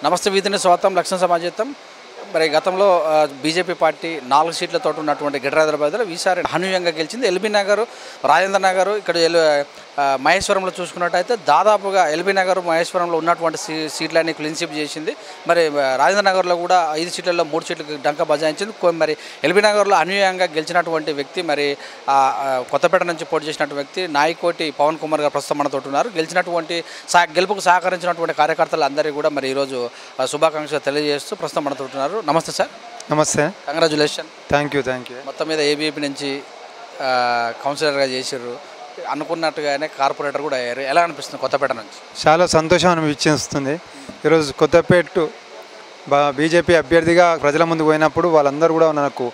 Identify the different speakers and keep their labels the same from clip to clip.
Speaker 1: నమస్తే వీధిని స్వాగతం లక్ష్మణ సమాజం. మరి గతంలో బీజేపీ పార్టీ 4 సీట్లతో ఉన్నటువంటి గ్రేటర్ హైదరాబాద్లో ఈసారి అనూహ్యంగా గెలిచింది. ఎల్బీ నగర్, రాజేంద్ర నగర్, ఇక్కడ మహేశ్వరంలో చూసుకున్నట్టయితే దాదాపుగా ఎల్బీ నగర్, మహేశ్వరంలో ఉన్నటువంటి సీట్లన్నీ క్లీన్ స్వీప్ చేసింది. మరి రాజేంద్ర నగర్లో కూడా 5 సీట్లలో 3 సీట్లకు డంక బజాయించింది. మరి ఎల్బీ నగర్లో అనూహ్యంగా గెలిచినటువంటి వ్యక్తి, మరి కొత్తపేట నుంచి పోటీ చేసినటువంటి వ్యక్తి నాయకోటి పవన్ కుమార్ గారు ప్రస్తుతం మనతో ఉన్నారు. గెలిచినటువంటి గెలుపుకు సహకరించినటువంటి కార్యకర్తలు అందరికీ కూడా మరి ఈరోజు శుభాకాంక్షలు తెలియజేస్తూ ప్రస్తుతం మనతో ఉంటున్నారు. నమస్తే సార్.
Speaker 2: నమస్తే,
Speaker 1: కంగ్రాచులేషన్.
Speaker 2: Thank you.
Speaker 1: మొత్తం మీద ఏబీపీ నుంచి కౌన్సిలర్గా చేసారు, అనుకున్నట్టుగానే కార్పొరేటర్ కూడా అయ్యారు. ఎలా అనిపిస్తుంది కొత్తపేట నుంచి?
Speaker 2: చాలా సంతోషం అనిపించేస్తుంది. ఈరోజు కొత్తపేట బీజేపీ అభ్యర్థిగా ప్రజల ముందుకు పోయినప్పుడు వాళ్ళందరూ కూడా నాకు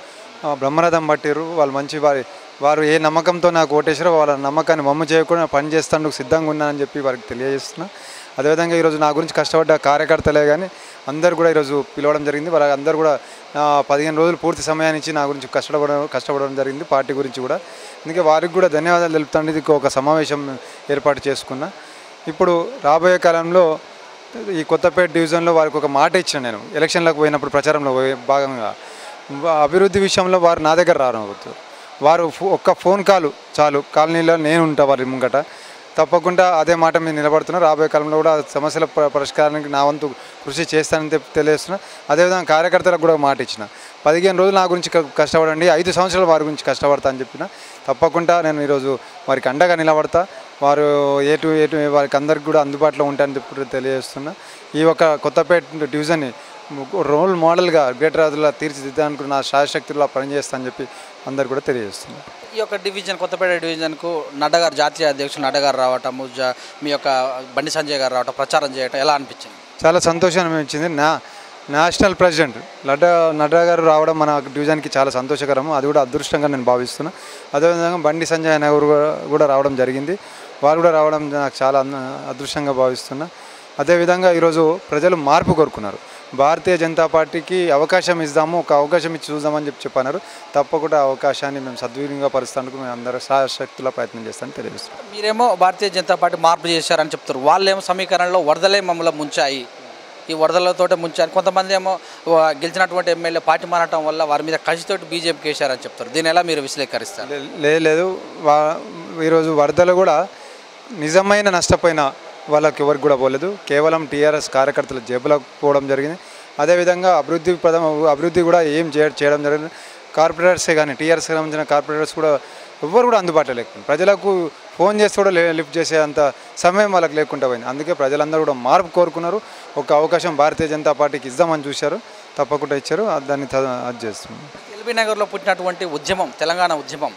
Speaker 2: బ్రహ్మరథం పట్టారు. వాళ్ళు మంచి వారు ఏ నమ్మకంతో నాకు ఓటేసారో వాళ్ళ నమ్మకాన్ని మమ్మ చేయకుండా పని చేస్తానికి సిద్ధంగా ఉన్నానని చెప్పి వారికి తెలియజేస్తున్నా. అదేవిధంగా ఈరోజు నా గురించి కష్టపడ్డ కార్యకర్తలే కానీ అందరూ కూడా ఈరోజు పిలవడం జరిగింది. వాళ్ళందరూ కూడా 15 రోజులు పూర్తి సమయానికి నా గురించి కష్టపడడం జరిగింది, పార్టీ గురించి కూడా. అందుకే వారికి కూడా ధన్యవాదాలు తెలుపుతాను. ఇది ఒక సమావేశం ఏర్పాటు చేసుకున్నా. ఇప్పుడు రాబోయే కాలంలో ఈ కొత్తపేట డివిజన్లో వారికి ఒక మాట ఇచ్చిన, నేను ఎలక్షన్లకు పోయినప్పుడు ప్రచారంలో భాగంగా అభివృద్ధి విషయంలో వారు నా దగ్గర రావద్దు. వారు ఒక్క ఫోన్ కాల్ చాలు, కాలనీలో నేను ఉంటా వారి ముంగట. తప్పకుండా అదే మాట మీద నిలబడుతున్నా. రాబోయే కాలంలో కూడా సమస్యల పరిష్కారానికి నా వంతు కృషి చేస్తానని తెలియజేస్తున్నా. అదేవిధంగా కార్యకర్తలకు కూడా మాట ఇచ్చిన, 15 రోజులు నా గురించి కష్టపడండి, 5 సంవత్సరాలు వారి గురించి కష్టపడతా అని చెప్పిన. తప్పకుండా నేను ఈరోజు వారికి అండగా నిలబడతా. వారు ఏటు వారికి అందరికి కూడా అందుబాటులో ఉంటాయని చెప్పి తెలియజేస్తున్నా. ఈ యొక్క కొత్తపేట డివిజన్ని రోల్ మోడల్గా గ్రేటర్ హైదరాబాద్లో తీర్చిదిద్దడానికి నా శాయశక్తుల్లో పనిచేస్తానని చెప్పి అందరు కూడా తెలియజేస్తున్నారు.
Speaker 1: ఈ యొక్క డివిజన్, కొత్తపేట డివిజన్కు నడ్డా గారు, జాతీయ అధ్యక్షులు నడ్డా గారు రావటము, మీ యొక్క బండి సంజయ్ గారు రావటం, ప్రచారం చేయటం ఎలా అనిపించింది?
Speaker 2: చాలా సంతోషం అనిపించింది. నేషనల్ ప్రెసిడెంట్ నడ్డా గారు రావడం మన డివిజన్కి చాలా సంతోషకరం. అది కూడా అదృష్టంగా నేను భావిస్తున్నా. అదేవిధంగా బండి సంజయ్ గారు కూడా రావడం జరిగింది. వారు కూడా రావడం నాకు చాలా అదృష్టంగా భావిస్తున్నా. అదేవిధంగా ఈరోజు ప్రజలు మార్పు కోరుకున్నారు. భారతీయ జనతా పార్టీకి అవకాశం ఇద్దాము, ఒక అవకాశం ఇచ్చి చూద్దామని చెప్పన్నారు. తప్పకుండా అవకాశాన్ని మేము సద్వినియోగపరుస్తానికి మేము అందరూ శాయశక్తుల ప్రయత్నం చేస్తామని తెలియజేస్తున్నాం.
Speaker 1: మీరేమో భారతీయ జనతా పార్టీ మార్పు చేశారని చెప్తారు, వాళ్ళేమో సమీకరణలో వరదలే మమ్మల్ని ముంచాయి, ఈ వరదలతోటే ముంచారు. కొంతమంది ఏమో గెలిచినటువంటి ఎమ్మెల్యే పార్టీ మారటం వల్ల వారి మీద కసితోటి బీజేపీకి వేశారని చెప్తారు. దీన్ని ఎలా మీరు విశ్లేషిస్తారు?
Speaker 2: లేదు, ఈరోజు వరదలు కూడా నిజమైన నష్టపోయిన వాళ్ళకి ఎవరికి కూడా పోలేదు, కేవలం టీఆర్ఎస్ కార్యకర్తల జేబులకు పోవడం జరిగింది. అదేవిధంగా అభివృద్ధి కూడా ఏం చేయడం జరిగింది. కార్పొరేటర్సే కానీ టీఆర్ఎస్ సంబంధించిన కార్పొరేటర్స్ కూడా ఎవ్వరు కూడా అందుబాటులో లేకుండా, ప్రజలకు ఫోన్ చేసి కూడా లిఫ్ట్ చేసే అంత సమయం వాళ్ళకి లేకుండా పోయింది. అందుకే ప్రజలందరూ కూడా మార్పు కోరుకున్నారు. ఒక అవకాశం భారతీయ జనతా పార్టీకి ఇద్దామని చూశారు, తప్పకుండా ఇచ్చారు. దాన్ని అది చేస్తున్నాం.
Speaker 1: ఎల్బీ నగర్లో పుట్టినటువంటి ఉద్యమం, తెలంగాణ ఉద్యమం,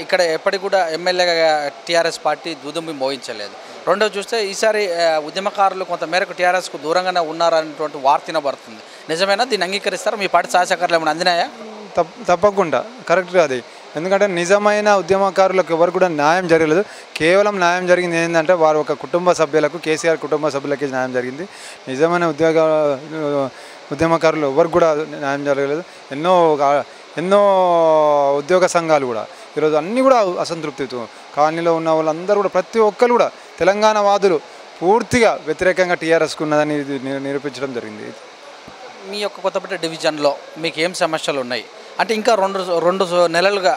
Speaker 1: ఇక్కడ ఎప్పటికి కూడా ఎమ్మెల్యేగా టీఆర్ఎస్ పార్టీ దూదుంబి మోగించలేదు. రెండో చూస్తే ఈసారి ఉద్యమకారులు కొంతమేరకు టీఆర్ఎస్కు దూరంగానే ఉన్నారనేటువంటి వార్త వినబడుతుంది. నిజమేనా? దీన్ని అంగీకరిస్తారు? మీ పార్టీ సహకారాలు ఏమైనా అందినాయా?
Speaker 2: తప్పకుండా కరెక్ట్గా అది. ఎందుకంటే నిజమైన ఉద్యమకారులకు ఎవరు కూడా న్యాయం జరగలేదు. కేవలం న్యాయం జరిగింది ఏంటంటే వారు ఒక కుటుంబ సభ్యులకు, కేసీఆర్ కుటుంబ సభ్యులకి న్యాయం జరిగింది. నిజమైన ఉద్యమకారులు ఎవరికి కూడా న్యాయం జరగలేదు. ఎన్నో ఉద్యోగ సంఘాలు కూడా ఈరోజు అన్నీ కూడా అసంతృప్తితో, కాలనీలో ఉన్న వాళ్ళందరూ కూడా ప్రతి ఒక్కరు కూడా తెలంగాణ వాదులు పూర్తిగా వ్యతిరేకంగా టీఆర్ఎస్కు ఉన్నదని నిరూపించడం జరిగింది.
Speaker 1: మీ యొక్క కొత్తపేట డివిజన్లో మీకు ఏం సమస్యలు ఉన్నాయి అంటే ఇంకా రెండు నెలలుగా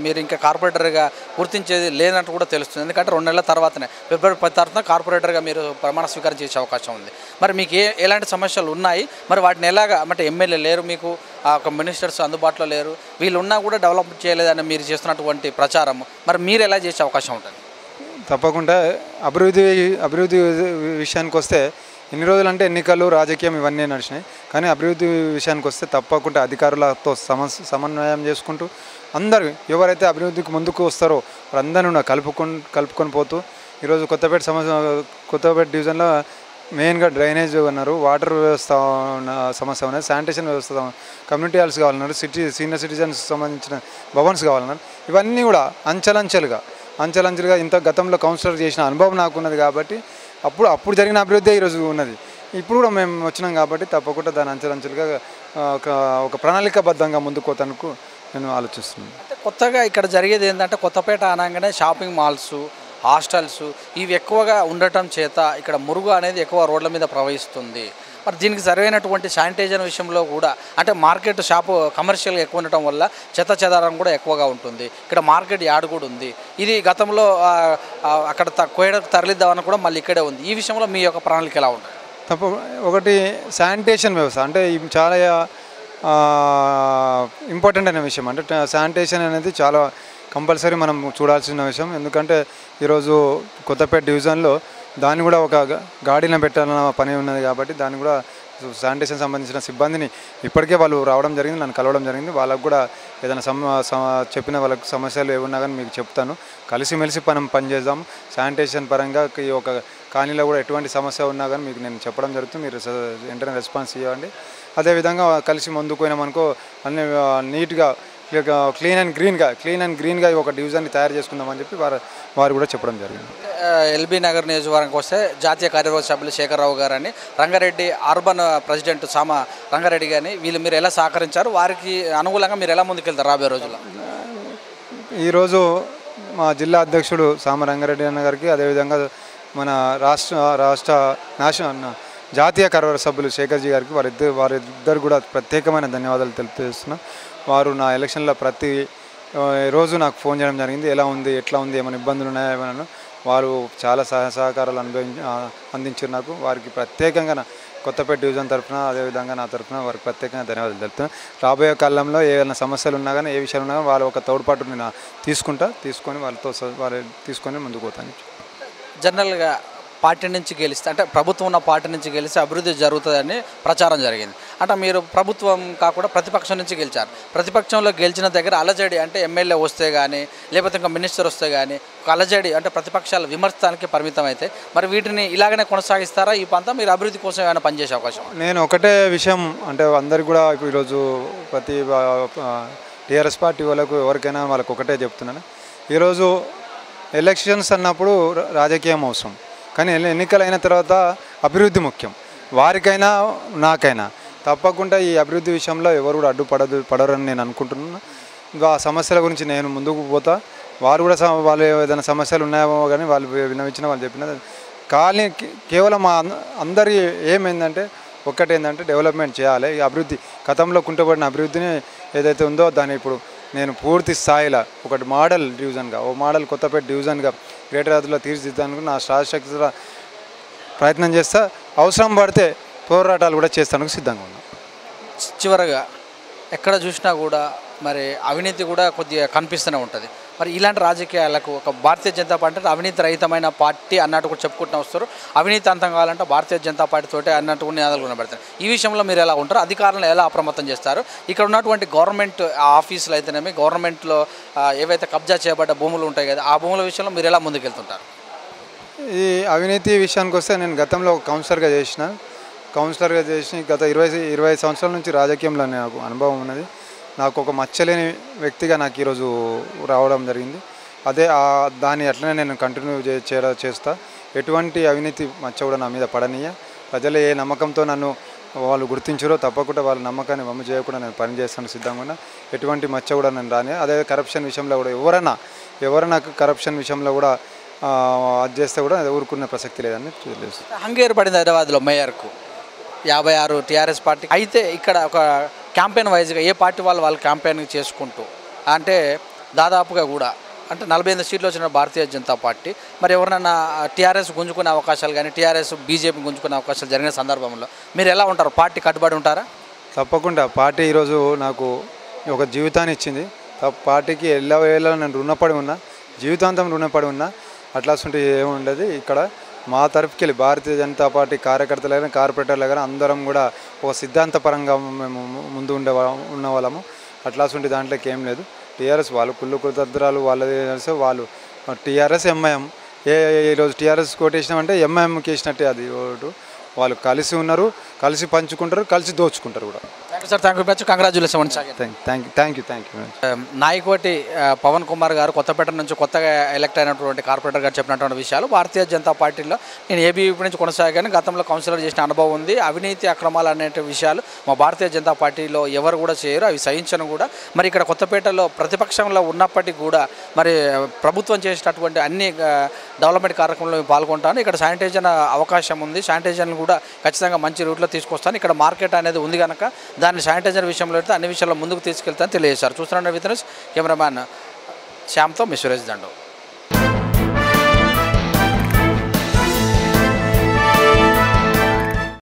Speaker 1: మీరు ఇంకా కార్పొరేటర్గా గుర్తించేది లేనట్టు కూడా తెలుస్తుంది. ఎందుకంటే 2 నెలల తర్వాతనే ఫిబ్రవరి 10 కార్పొరేటర్గా మీరు ప్రమాణ స్వీకారం చేసే అవకాశం ఉంది. మరి మీకు ఎలాంటి సమస్యలు ఉన్నాయి, మరి వాటిని ఎలాగా, అంటే ఎమ్మెల్యే లేరు, మీకు ఒక మినిస్టర్స్ అందుబాటులో లేరు, వీళ్ళు ఉన్నా కూడా డెవలప్ చేయలేదని మీరు చేస్తున్నటువంటి ప్రచారం, మరి మీరు ఎలా చేసే అవకాశం ఉంటుంది?
Speaker 2: తప్పకుండా అభివృద్ధి విషయానికి వస్తే ఇన్ని రోజులు అంటే ఎన్నికలు, రాజకీయం ఇవన్నీ నడిచినాయి. కానీ అభివృద్ధి విషయానికి వస్తే తప్పకుండా అధికారులతో సమన్వయం చేసుకుంటూ అందరూ ఎవరైతే అభివృద్ధికి ముందుకు వస్తారో వాళ్ళందరూ కలుపుకొని పోతూ ఈరోజు కొత్తపేట డివిజన్లో మెయిన్గా డ్రైనేజ్ అన్నారు, వాటర్ వ్యవస్థ సమస్య ఉన్నది, శానిటేషన్ వ్యవస్థ, కమ్యూనిటీ హాల్స్ కావాలన్నారు, సీనియర్ సిటిజన్స్ సంబంధించిన భవన్స్ కావాలన్నారు. ఇవన్నీ కూడా అంచెలంచెలుగా ఇంత గతంలో కౌన్సిలర్ చేసిన అనుభవం నాకున్నది కాబట్టి అప్పుడు జరిగిన అభివృద్ధి ఈరోజు ఉన్నది. ఇప్పుడు కూడా మేము వచ్చినాం కాబట్టి తప్పకుండా దాని అంచెలంచెలుగా ఒక ప్రణాళికాబద్ధంగా ముందుకు పోతానికి నేను ఆలోచిస్తున్నాను.
Speaker 1: అంటే కొత్తగా ఇక్కడ జరిగేది ఏంటంటే కొత్తపేట అనగానే షాపింగ్ మాల్స్, హాస్టల్స్ ఇవి ఎక్కువగా ఉండటం చేత ఇక్కడ మురుగు అనేది ఎక్కువ రోడ్ల మీద ప్రవహిస్తుంది. మరి దీనికి సరైనటువంటి శానిటైజర్ విషయంలో కూడా అంటే మార్కెట్ షాపు కమర్షియల్గా ఎక్కువ ఉండటం వల్ల చెత్త చెదారం కూడా ఎక్కువగా ఉంటుంది. ఇక్కడ మార్కెట్ యార్డ్ కూడా ఉంది. ఇది గతంలో అక్కడ కోయడకు తరలిద్దామని కూడా మళ్ళీ ఇక్కడే ఉంది. ఈ విషయంలో మీ యొక్క ప్రణాళిక ఎలా ఉంటుంది?
Speaker 2: ఒకటి శానిటేషన్ వ్యవస్థ అంటే ఇది చాలా ఇంపార్టెంట్ అనే విషయం. అంటే శానిటేషన్ అనేది చాలా కంపల్సరీ మనం చూడాల్సిన విషయం. ఎందుకంటే ఈరోజు కొత్తపేట డివిజన్లో దాన్ని కూడా ఒక గాడిలో పెట్టాలన్న పని ఉన్నది కాబట్టి దాన్ని కూడా శానిటేషన్ సంబంధించిన సిబ్బందిని ఇప్పటికే వాళ్ళు రావడం జరిగింది, నన్ను కలవడం జరిగింది. వాళ్ళకు కూడా ఏదైనా చెప్పిన వాళ్ళకి సమస్యలు ఏమున్నా కానీ మీకు చెప్తాను. కలిసిమెలిసి పనిచేద్దాం. శానిటేషన్ పరంగా ఈ ఒక కాలనీలో కూడా ఎటువంటి సమస్య ఉన్నా కానీ మీకు నేను చెప్పడం జరుగుతుంది. మీరు వెంటనే రెస్పాన్స్ ఇవ్వండి. అదేవిధంగా కలిసి ముందుకు పోయినామనుకో అన్ని నీట్గా క్లీన్ అండ్ గ్రీన్గా ఒక డివిజన్ని తయారు చేసుకుందామని చెప్పి వారు కూడా చెప్పడం జరిగింది.
Speaker 1: ఎల్బీ నగర్ నియోజకవర్గంకి వస్తే జాతీయ కార్యవర్గ సభ్యులు శేఖరరావు గారని, రంగారెడ్డి అర్బన్ ప్రెసిడెంట్ సామ రంగారెడ్డి గారిని మీరు ఎలా సహకరించారు? వారికి అనుకూలంగా మీరు ఎలా ముందుకెళ్తారు రాబోయే రోజుల్లో?
Speaker 2: ఈరోజు మా జిల్లా అధ్యక్షుడు సామ రంగారెడ్డి అన్న గారికి, అదేవిధంగా మన జాతీయ కార్యవర్గ సభ్యులు శేఖర్జీ గారికి వారిద్దరు కూడా ప్రత్యేకమైన ధన్యవాదాలు తెలియజేస్తున్నాను. వారు నా ఎలక్షన్లో ప్రతి రోజు నాకు ఫోన్ చేయడం జరిగింది. ఎలా ఉంది, ఎట్లా ఉంది, ఏమైనా ఇబ్బందులు ఉన్నాయా ఏమైనా. వారు చాలా సహకారాలు అందించారు నాకు. వారికి ప్రత్యేకంగా కొత్తపేట డివిజన్ తరఫున అదేవిధంగా నా తరఫున వారికి ప్రత్యేకంగా ధన్యవాదాలు తెలుపుతున్నాను. రాబోయే కాలంలో ఏమైనా సమస్యలు ఉన్నా కానీ ఏ విషయాలు ఉన్నా కానీ వాళ్ళ ఒక తోడ్పాటు నేను తీసుకొని వాళ్ళతో ముందుకు పోతాను.
Speaker 1: జనరల్గా పార్టీ నుంచి గెలిస్తే అంటే ప్రభుత్వం ఉన్న పార్టీ నుంచి గెలిస్తే అభివృద్ధి జరుగుతుందని ప్రచారం జరిగింది. అంటే మీరు ప్రభుత్వం కాకుండా ప్రతిపక్షం నుంచి గెలిచారు. ప్రతిపక్షంలో గెలిచిన దగ్గర అలజడి అంటే ఎమ్మెల్యే వస్తే కానీ లేకపోతే ఇంకా మినిస్టర్ వస్తే కానీ అలజడి అంటే ప్రతిపక్షాల విమర్శనానికి పరిమితం అయితే మరి వీటిని ఇలాగనే కొనసాగిస్తారా? ఈ పంత మీరు అభివృద్ధి కోసం ఏమైనా పనిచేసే అవకాశం?
Speaker 2: నేను ఒకటే విషయం అంటే అందరికి కూడా ఈరోజు ప్రతి టీఆర్ఎస్ పార్టీ వాళ్ళకు ఎవరికైనా వాళ్ళకు ఒకటే చెప్తున్నాను. ఈరోజు ఎలక్షన్స్ అన్నప్పుడు రాజకీయం అవసరం, కానీ ఎన్నికలైన తర్వాత అభివృద్ధి ముఖ్యం. వారికైనా నాకైనా తప్పకుండా ఈ అభివృద్ధి విషయంలో ఎవరు కూడా పడరని నేను అనుకుంటున్నాను. ఇంకా ఆ సమస్యల గురించి నేను ముందుకు పోతా. వారు కూడా వాళ్ళు ఏదైనా సమస్యలు ఉన్నాయేమో కానీ వాళ్ళు విన్నవించిన వాళ్ళు చెప్పిన కానీ కేవలం అందరి ఏమైందంటే ఒక్కటేందంటే డెవలప్మెంట్ చేయాలి. ఈ అభివృద్ధి గతంలో కుంటపడిన అభివృద్ధిని ఏదైతే ఉందో దాన్ని ఇప్పుడు నేను పూర్తి స్థాయిలో ఒకటి మోడల్ డివిజన్గా మోడల్ కొత్తపేట డివిజన్గా గ్రేటర్ హైదరాబాద్లో తీర్చిదిద్దానికి నా శాశ్వత ప్రయత్నం చేస్తా. అవసరం పడితే పోరాటాలు కూడా చేస్తానికి సిద్ధంగా ఉన్నాను.
Speaker 1: చివరగా ఎక్కడ చూసినా కూడా మరి అవినీతి కూడా కొద్దిగా కనిపిస్తూనే ఉంటుంది. మరి ఇలాంటి రాజకీయాలకు ఒక భారతీయ జనతా పార్టీ అంటే అవినీతి రహితమైన పార్టీ అన్నట్టు కూడా చెప్పుకుంటూ వస్తారు. అవినీతి అంతం కావాలంటే భారతీయ జనతా పార్టీతోటే అన్నట్టు నినాదాలు కనబడతాయి. ఈ విషయంలో మీరు ఎలా ఉంటారు? అధికారులను ఎలా అప్రమత్తం చేస్తారు? ఇక్కడ ఉన్నటువంటి గవర్నమెంట్ ఆఫీసులు అయితేనేమి గవర్నమెంట్లో ఏవైతే కబ్జా చేయబడ్డ భూములు ఉంటాయి కదా ఆ భూముల విషయంలో మీరు ఎలా ముందుకెళ్తుంటారు?
Speaker 2: ఈ అవినీతి విషయానికి వస్తే నేను గతంలో కౌన్సిలర్గా చేసి గత 20 సంవత్సరాల నుంచి రాజకీయంలో నాకు అనుభవం ఉన్నది. నాకు ఒక మచ్చలేని వ్యక్తిగా నాకు ఈరోజు రావడం జరిగింది. దాన్ని అట్లనే నేను కంటిన్యూ చేస్తా. ఎటువంటి అవినీతి మచ్చ కూడా నా మీద పడనీయ. ప్రజలు ఏ నమ్మకంతో నన్ను వాళ్ళు గుర్తించారో తప్పకుండా వాళ్ళ నమ్మకాన్ని వమ్ము చేయకుండా నేను పనిచేస్తాను సిద్ధంగా ఉన్నా. ఎటువంటి మచ్చ కూడా నేను రాని. అదే కరప్షన్ విషయంలో కూడా ఎవరైనా కరప్షన్ విషయంలో కూడా అది చేస్తే కూడా ఊరుకునే ప్రసక్తి లేదని తెలియదు.
Speaker 1: హంగేరు పడింది హైదరాబాద్లో మేయర్కు 56 టీఆర్ఎస్ పార్టీ అయితే ఇక్కడ ఒక క్యాంపెయిన్ వైజ్గా ఏ పార్టీ వాళ్ళు క్యాంపెయిన్ చేసుకుంటూ అంటే దాదాపుగా కూడా అంటే 48 సీట్లు వచ్చిన భారతీయ జనతా పార్టీ మరి ఎవరినైనా టీఆర్ఎస్ గుంజుకునే అవకాశాలు కానీ టీఆర్ఎస్ బీజేపీ గుంజుకునే అవకాశాలు జరిగిన సందర్భంలో మీరు ఎలా ఉంటారు? పార్టీ కట్టుబడి ఉంటారా?
Speaker 2: తప్పకుండా. పార్టీ ఈరోజు నాకు ఒక జీవితాన్ని ఇచ్చింది. పార్టీకి ఎల్లవేళ నేను రుణపడి ఉన్నా, జీవితాంతం రుణపడి ఉన్నా. అట్లాంటి ఏముండదు ఇక్కడ మా తరఫుకి భారతీయ జనతా పార్టీ కార్యకర్తలు కానీ కార్పొరేటర్లు కానీ అందరం కూడా ఒక సిద్ధాంతపరంగా మేము ముందు ఉన్న వాళ్ళము. అట్లాంటి దాంట్లోకి ఏం లేదు. టీఆర్ఎస్ వాళ్ళు కుళ్ళు కుతంత్రాలు వాళ్ళది వాళ్ళు టీఆర్ఎస్ ఎంఐఎం ఈరోజు టీఆర్ఎస్ కోటేసినామంటే ఎంఐఎంకి వేసినట్టే అది ఓటు. వాళ్ళు కలిసి ఉన్నారు, కలిసి పంచుకుంటారు, కలిసి దోచుకుంటారు కూడా.
Speaker 1: Thank you sir. Thank you much. Congratulations.
Speaker 2: Thank you.
Speaker 1: Nayakoti Pawan Kumar గారు కొత్తపేట నుంచి కొత్తగా ఎలక్ట్ అయినటువంటి కార్పొరేటర్ గారు చెప్పినటువంటి విషయాలు భారతీయ జనతా పార్టీలో నేను ఏబీవీపీ నుంచి కొనసాగాను. గతంలో కౌన్సిలర్ చేసిన అనుభవం ఉంది. అవినీతి అక్రమాలు అనే విషయాలు మా భారతీయ జనతా పార్టీలో ఎవరు కూడా చేయరు, అవి సహించను కూడా. మరి ఇక్కడ కొత్తపేటలో ప్రతిపక్షంలో ఉన్నప్పటికీ కూడా మరి ప్రభుత్వం చేసినటువంటి అన్ని డెవలప్మెంట్ కార్యక్రమంలో పాల్గొంటాను. ఇక్కడ శానిటైజర్ అవకాశం ఉంది. శానిటైజర్ను కూడా ఖచ్చితంగా మంచి రూట్లో తీసుకొస్తాను. ఇక్కడ మార్కెట్ అనేది ఉంది కనుక దాన్ని శానిటైజర్ విషయంలో అయితే అన్ని విషయాల్లో ముందుకు తీసుకెళ్తానని తెలియజేశారు. చూస్తున్న వితనస్ కెమెరామ్యాన్ శ్యామ్తో మీ సురేష్ దండు.